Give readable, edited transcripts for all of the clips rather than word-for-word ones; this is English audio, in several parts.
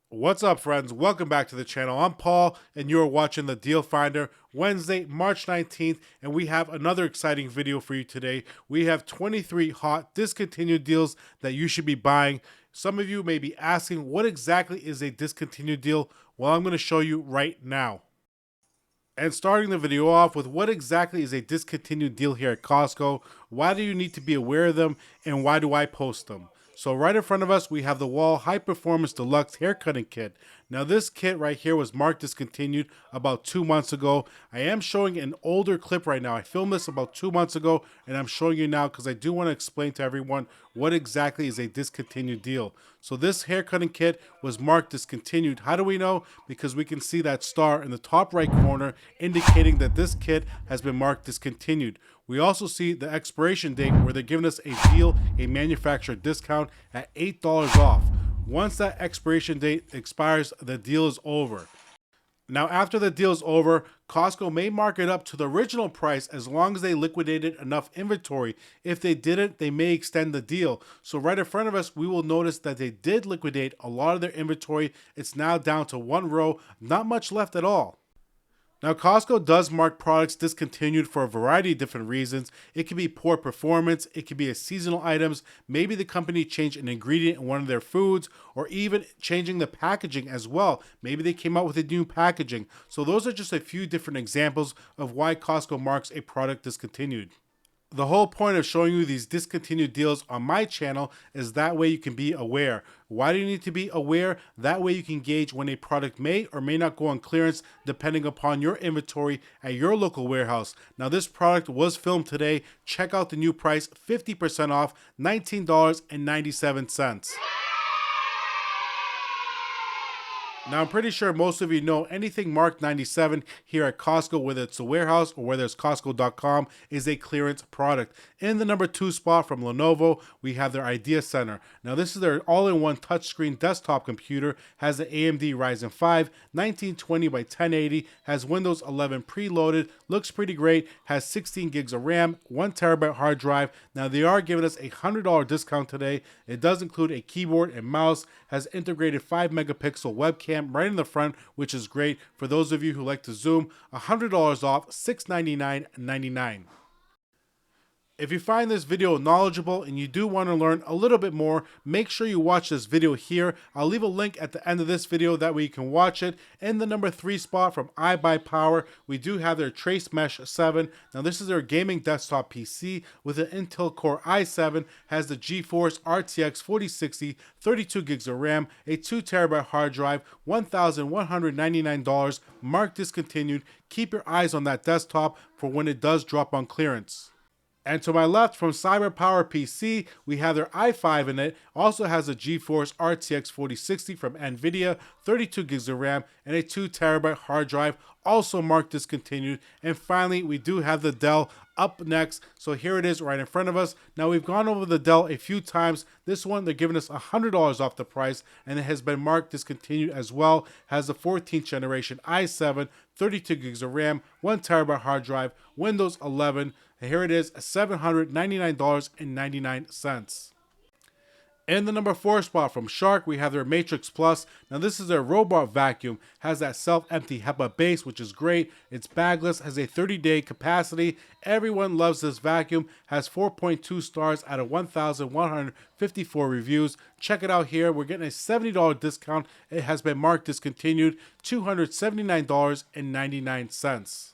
What's up, friends? Welcome back to the channel. I'm Paul, and you're watching the Deal Finder, Wednesday, March 19th, and we have another exciting video for you today. We have 23 hot discontinued deals that you should be buying. Some of you may be asking, what exactly is a discontinued deal? Well, I'm going to show you right now. And starting the video off with what exactly is a discontinued deal here at Costco, why do you need to be aware of them, and why do I post them? So right in front of us, we have the Wall High Performance Deluxe Hair Cutting Kit. Now this kit right here was marked discontinued about 2 months ago. I am showing an older clip right now. I filmed this about 2 months ago, and I'm showing you now because I do want to explain to everyone what exactly is a discontinued deal. So this hair cutting kit was marked discontinued. How do we know? Because we can see that star in the top right corner indicating that this kit has been marked discontinued. We also see the expiration date where they're giving us a deal, a manufacturer discount at $8 off. Once that expiration date expires, the deal is over. Now, after the deal is over, Costco may mark it up to the original price as long as they liquidated enough inventory. If they didn't, they may extend the deal. So right in front of us, we will notice that they did liquidate a lot of their inventory. It's now down to one row, not much left at all. Now, Costco does mark products discontinued for a variety of different reasons. It could be poor performance, it could be a seasonal items, maybe the company changed an ingredient in one of their foods, or even changing the packaging as well. Maybe they came out with a new packaging. So those are just a few different examples of why Costco marks a product discontinued. The whole point of showing you these discontinued deals on my channel is that way you can be aware. Why do you need to be aware? That way you can gauge when a product may or may not go on clearance depending upon your inventory at your local warehouse. Now this product was filmed today. Check out the new price, 50% off, $19.97. Now, I'm pretty sure most of you know anything marked 97 here at Costco, whether it's a warehouse or whether it's Costco.com, is a clearance product. In the number 2 spot from Lenovo, we have their Idea Center. Now, this is their all-in-one touchscreen desktop computer, has an AMD Ryzen 5, 1920 by 1080, has Windows 11 preloaded, looks pretty great, has 16 gigs of RAM, 1 terabyte hard drive. Now, they are giving us a $100 discount today. It does include a keyboard and mouse, has integrated 5 megapixel webcam right in the front, which is great for those of you who like to zoom. $100 off, $699.99. If you find this video knowledgeable and you do want to learn a little bit more, make sure you watch this video here. I'll leave a link at the end of this video, that way you can watch it. In the number 3 spot from iBuyPower, we do have their Trace Mesh 7. Now this is their gaming desktop PC with an Intel Core i7, has the GeForce RTX 4060, 32 gigs of RAM, a 2 terabyte hard drive, $1,199, marked discontinued. Keep your eyes on that desktop for when it does drop on clearance. And to my left from CyberPower PC, we have their i5 in it. Also has a GeForce RTX 4060 from NVIDIA, 32 gigs of RAM, and a 2 terabyte hard drive, also marked discontinued. And finally, we do have the Dell up next. So here it is right in front of us. Now, we've gone over the Dell a few times. This one, they're giving us $100 off the price, and it has been marked discontinued as well. Has the 14th generation i7, 32 gigs of RAM, 1 terabyte hard drive, Windows 11. And here it is, $799.99. In the number 4 spot from Shark, we have their Matrix Plus. Now this is their robot vacuum, has that self-empty HEPA base, which is great. It's bagless, has a 30-day capacity. Everyone loves this vacuum, has 4.2 stars out of 1,154 reviews. Check it out here. We're getting a $70 discount. It has been marked discontinued, $279.99.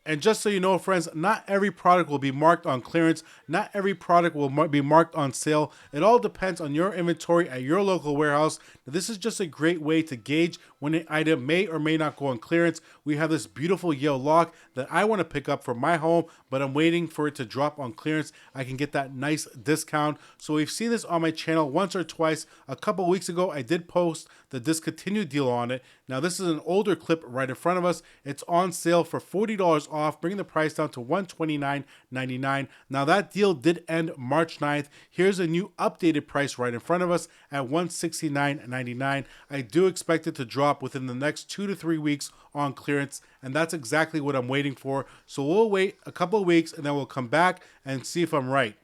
And just so you know, friends, not every product will be marked on clearance. Not every product will be marked on sale. It all depends on your inventory at your local warehouse. Now, this is just a great way to gauge when an item may or may not go on clearance. We have this beautiful Yale lock that I want to pick up for my home, but I'm waiting for it to drop on clearance. I can get that nice discount. So we've seen this on my channel once or twice. A couple weeks ago, I did post the discontinued deal on it. Now, this is an older clip right in front of us. It's on sale for $40 off, bringing the price down to $129.99. Now, that deal did end March 9th. Here's a new updated price right in front of us at $169.99. I do expect it to drop within the next 2 to 3 weeks on clearance, and that's exactly what I'm waiting for. So we'll wait a couple of weeks, and then we'll come back and see if I'm right.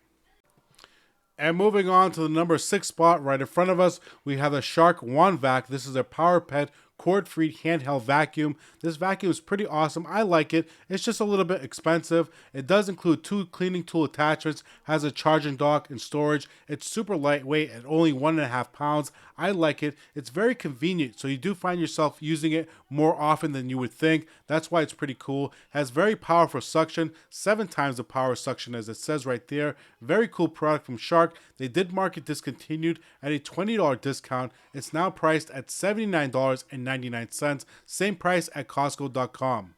And moving on to the number 6 spot right in front of us, we have the Shark One Vac. This is a Power Pet cord-free handheld vacuum. This vacuum is pretty awesome. I like it. It's just a little bit expensive. It does include 2 cleaning tool attachments, has a charging dock and storage. It's super lightweight at only 1.5 pounds. I like it. It's very convenient, so you do find yourself using it more often than you would think. That's why it's pretty cool. Has very powerful suction, 7 times the power suction as it says right there. Very cool product from Shark. They did market discontinued at a $20 discount. It's now priced at $79.99, same price at Costco.com.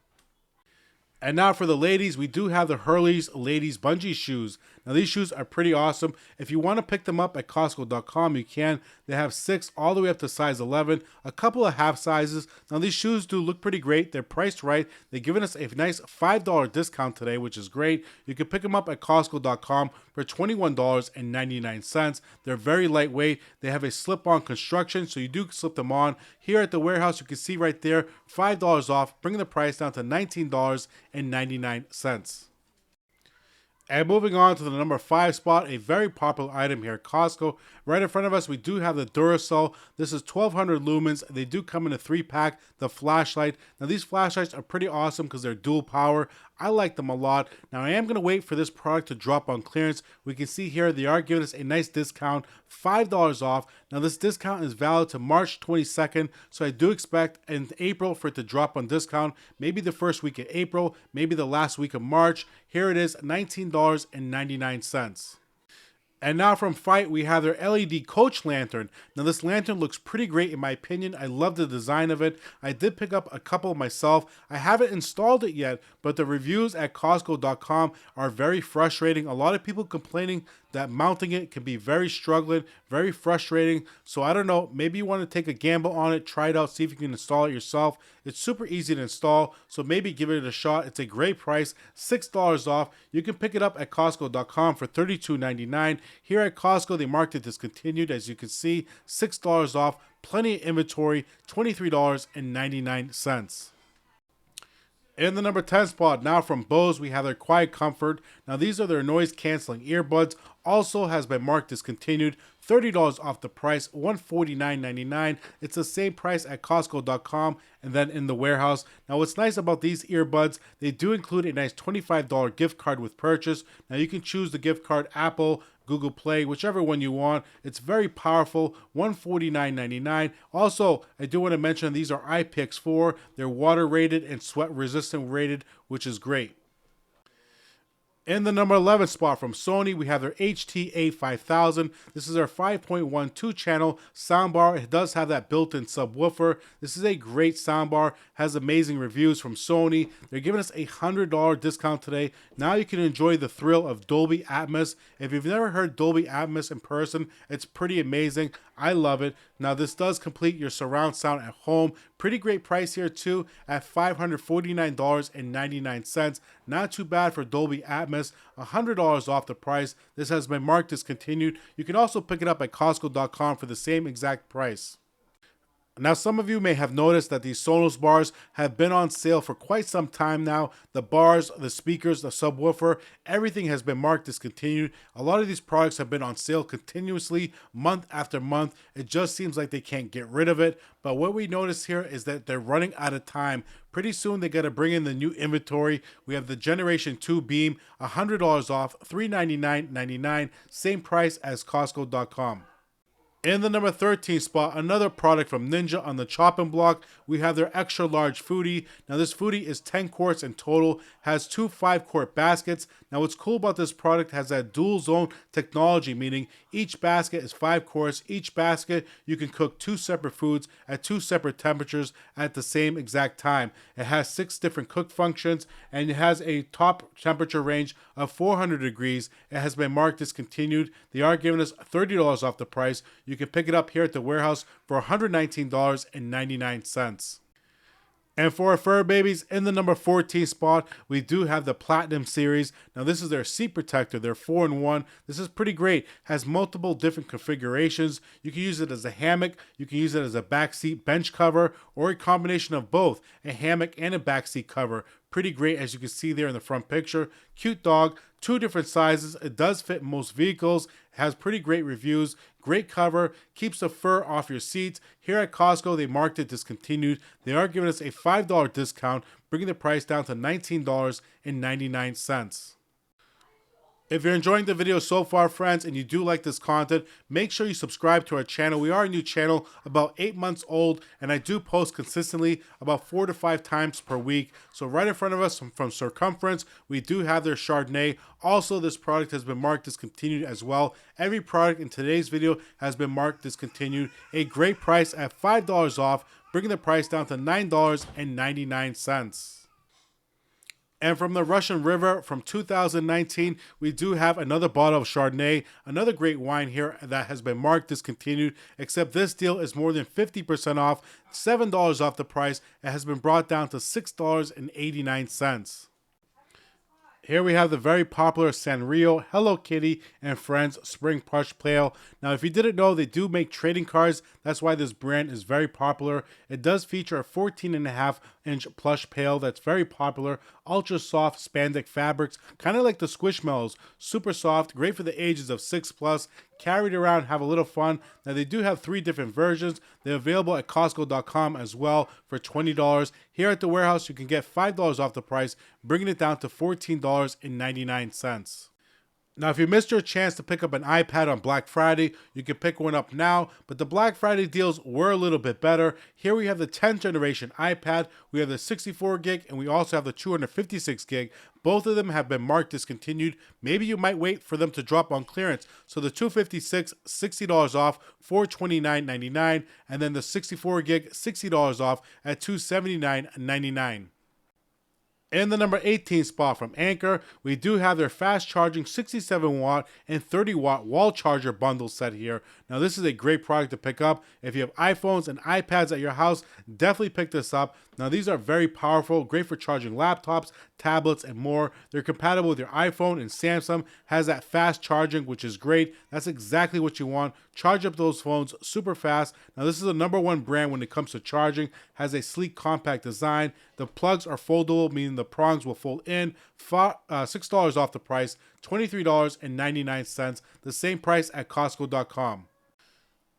And now for the ladies, we do have the Hurley's Ladies Bungee Shoes. Now these shoes are pretty awesome. If you want to pick them up at Costco.com, you can. They have 6 all the way up to size 11, a couple of half sizes. Now these shoes do look pretty great. They're priced right. They're giving us a nice $5 discount today, which is great. You can pick them up at Costco.com for $21.99. They're very lightweight. They have a slip-on construction, so you do slip them on. Here at the warehouse, you can see right there, $5 off, bringing the price down to $19.99. And moving on to the number 5 spot, a very popular item here at Costco. Right in front of us, we do have the Duracell. This is 1200 lumens. They do come in a 3-pack, the flashlight. Now these flashlights are pretty awesome because they're dual power. I like them a lot. Now I am going to wait for this product to drop on clearance. We can see here they are giving us a nice discount, $5 off. Now this discount is valid to March 22nd, so I do expect in April for it to drop on discount. Maybe the first week of April, maybe the last week of March. Here it is, $19.99. And now from Fight, we have their LED coach lantern. Now this lantern looks pretty great in my opinion. I love the design of it. I did pick up a couple myself. I haven't installed it yet, but the reviews at Costco.com are very frustrating. A lot of people complaining that mounting it can be very struggling, very frustrating. So I don't know, maybe you want to take a gamble on it, try it out, see if you can install it yourself. It's super easy to install, so maybe give it a shot. It's a great price, $6 off. You can pick it up at Costco.com for $32.99. Here at Costco, they marked it discontinued. As you can see, $6 off, plenty of inventory, $23.99. In the number 10 spot, now from Bose, we have their Quiet Comfort. Now these are their noise canceling earbuds. Also has been marked discontinued. $30 off the price, $149.99. It's the same price at Costco.com and then in the warehouse. Now what's nice about these earbuds, they do include a nice $25 gift card with purchase. Now you can choose the gift card Apple, Google Play, whichever one you want. It's very powerful, $149.99. Also, I do want to mention these are IPX4. They're water rated and sweat resistant rated, which is great. In the number 11 spot from Sony, we have their HT-A5000. This is our 5.12 channel soundbar. It does have that built-in subwoofer. This is a great soundbar, has amazing reviews from Sony. They're giving us a $100 discount today. Now you can enjoy the thrill of Dolby Atmos. If you've never heard Dolby Atmos in person, it's pretty amazing. I love it. Now this does complete your surround sound at home. Pretty great price here too at $549.99. Not too bad for Dolby Atmos. $100 off the price. This has been marked discontinued. You can also pick it up at Costco.com for the same exact price. Now, some of you may have noticed that these Sonos bars have been on sale for quite some time now. The bars, the speakers, the subwoofer, everything has been marked discontinued. A lot of these products have been on sale continuously, month after month. It just seems like they can't get rid of it. But what we notice here is that they're running out of time. Pretty soon they got to bring in the new inventory. We have the Generation 2 Beam, $100 off, $399.99, same price as Costco.com. In the number 13 spot, another product from Ninja on the chopping block, we have their extra large foodie. Now this foodie is 10 quarts in total, has 2 5-quart baskets. Now what's cool about this product has that dual zone technology, meaning each basket is 5 quarts. Each basket you can cook 2 separate foods at 2 separate temperatures at the same exact time. It has 6 different cook functions and it has a top temperature range of 400 degrees. It has been marked discontinued. They are giving us $30 off the price. You can pick it up here at the warehouse for $119.99. And for our fur babies, in the number 14 spot, we do have the Platinum series. Now this is their seat protector, their 4-in-1. This is pretty great. Has multiple different configurations. You can use it as a hammock, you can use it as a backseat bench cover, or a combination of both, a hammock and a backseat cover. Pretty great, as you can see there in the front picture. Cute dog, 2 different sizes. It does fit most vehicles, has pretty great reviews, great cover, keeps the fur off your seats. Here at Costco, they marked it discontinued. They are giving us a $5 discount, bringing the price down to $19.99. If you're enjoying the video so far, friends, and you do like this content, make sure you subscribe to our channel. We are a new channel, about 8 months old, and I do post consistently about 4 to 5 times per week. So right in front of us from Circumference, we do have their Chardonnay. Also, this product has been marked discontinued as well. Every product in today's video has been marked discontinued. A great price at $5 off, bringing the price down to $9.99. And from the Russian River from 2019, we do have another bottle of Chardonnay, another great wine here that has been marked discontinued, except this deal is more than 50% off, $7 off the price. It has been brought down to $6.89. Here we have the very popular Sanrio Hello Kitty and Friends Spring Plush Pail. Now, if you didn't know, they do make trading cards. That's why this brand is very popular. It does feature a 14.5-inch plush pail that's very popular. Ultra soft spandex fabrics, kind of like the Squishmallows. Super soft, great for the ages of 6+. Carry it around, have a little fun. Now, they do have 3 different versions. They're available at Costco.com as well for $20. Here at the warehouse, you can get $5 off the price, bringing it down to $14.99. Now, if you missed your chance to pick up an iPad on Black Friday, you can pick one up now, but the Black Friday deals were a little bit better. Here we have the 10th generation iPad, we have the 64 gig, and we also have the 256 gig. Both of them have been marked discontinued. Maybe you might wait for them to drop on clearance. So the 256, $60 off, $429.99, and then the 64 gig, $60 off at $279.99. In the number 18 spot from Anker, we do have their fast charging 67 watt and 30 watt wall charger bundle set here. Now, this is a great product to pick up. If you have iPhones and iPads at your house, definitely pick this up. Now, these are very powerful, great for charging laptops, tablets, and more. They're compatible with your iPhone, and Samsung has that fast charging, which is great. That's exactly what you want. Charge up those phones super fast. Now, this is the #1 brand when it comes to charging. Has a sleek, compact design. The plugs are foldable, meaning the prongs will fold in. $6 off the price, $23.99. The same price at Costco.com.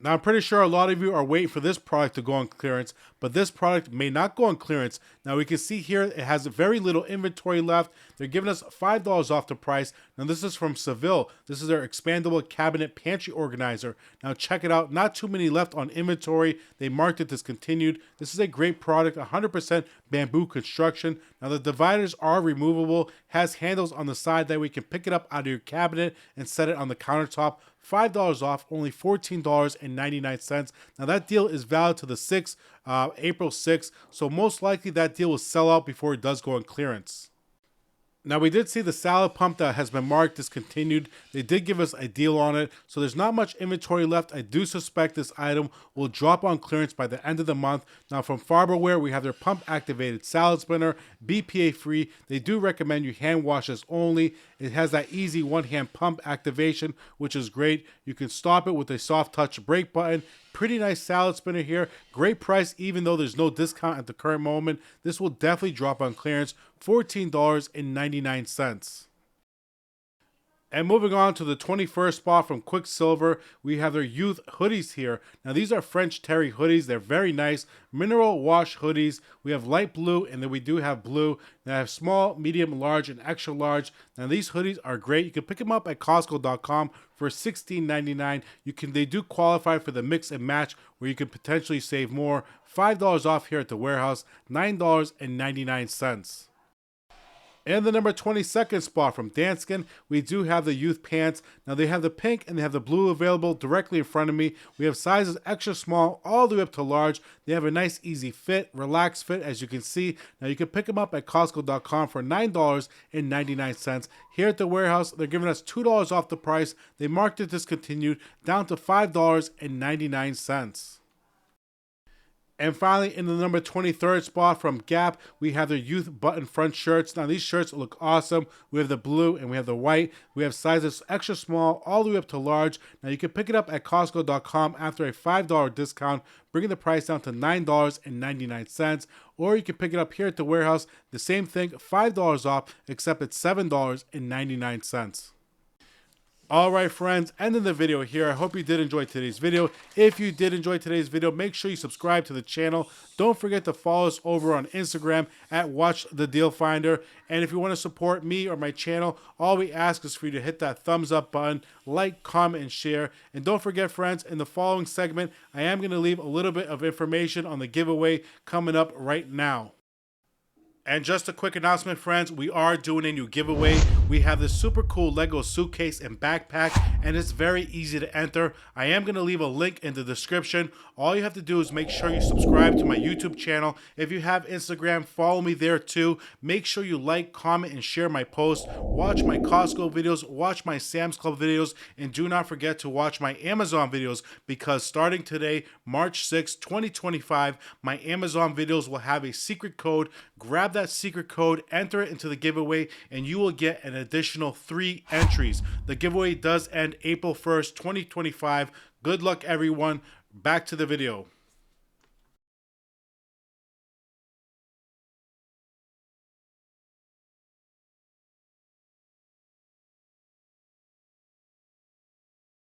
Now, I'm pretty sure a lot of you are waiting for this product to go on clearance, but this product may not go on clearance. Now, we can see here it has very little inventory left. They're giving us $5 off the price. Now, this is from Seville. This is their expandable cabinet pantry organizer. Now, check it out. Not too many left on inventory. They marked it discontinued. This is a great product, 100% bamboo construction. Now, the dividers are removable, has handles on the side that we can pick it up out of your cabinet and set it on the countertop. $5 off, only $14.99. Now, that deal is valid to the April 6th, so most likely that deal will sell out before it does go on clearance. Now, we did see the salad pump that has been marked discontinued. They did give us a deal on it, so there's not much inventory left. I do suspect this item will drop on clearance by the end of the month. Now, from Farberware, we have their pump-activated salad spinner, BPA-free. They do recommend you hand wash this only. It has that easy one-hand pump activation, which is great. You can stop it with a soft-touch brake button. Pretty nice salad spinner here. Great price, even though there's no discount at the current moment. This will definitely drop on clearance, $14.99. And moving on to the 21st spot from Quicksilver, we have their youth hoodies here. Now, these are French terry hoodies. They're very nice. Mineral wash hoodies. We have light blue, and then we do have blue. They have small, medium, large, and extra large. Now, these hoodies are great. You can pick them up at Costco.com for $16.99. They do qualify for the mix and match, where you can potentially save more. $5 off here at the warehouse, $9.99. In the number 22nd spot from Danskin, we do have the youth pants. Now, they have the pink and they have the blue available directly in front of me. We have sizes extra small all the way up to large. They have a nice, easy fit, relaxed fit, as you can see. Now, you can pick them up at Costco.com for $9.99. Here at the warehouse, they're giving us $2 off the price. They marked it discontinued down to $5.99. And finally, in the number 23rd spot from Gap, we have their youth button front shirts. Now, these shirts look awesome. We have the blue and we have the white. We have sizes extra small all the way up to large. Now, you can pick it up at Costco.com after a $5 discount, bringing the price down to $9.99. Or you can pick it up here at the warehouse. The same thing, $5 off, except it's $7.99. Alright friends, ending the video here. I hope you did enjoy today's video. If you did enjoy today's video, make sure you subscribe to the channel. Don't forget to follow us over on Instagram at Watch the Deal Finder. And if you want to support me or my channel, all we ask is for you to hit that thumbs up button, like, comment, and share. And don't forget friends, in the following segment, I am going to leave a little bit of information on the giveaway coming up right now. And just a quick announcement, friends, we are doing a new giveaway. We have this super cool Lego suitcase and backpack, and it's very easy to enter. I am going to leave a link in the description. All you have to do is make sure you subscribe to my YouTube channel. If you have Instagram, follow me there too. Make sure you like, comment, and share my posts. Watch my Costco videos, watch my Sam's Club videos, and do not forget to watch my Amazon videos, because starting today, March 6, 2025, my Amazon videos will have a secret code. Grab that secret code, enter it into the giveaway, and you will get an additional 3 entries. The giveaway does end April 1st, 2025. Good luck, everyone. Back to the video.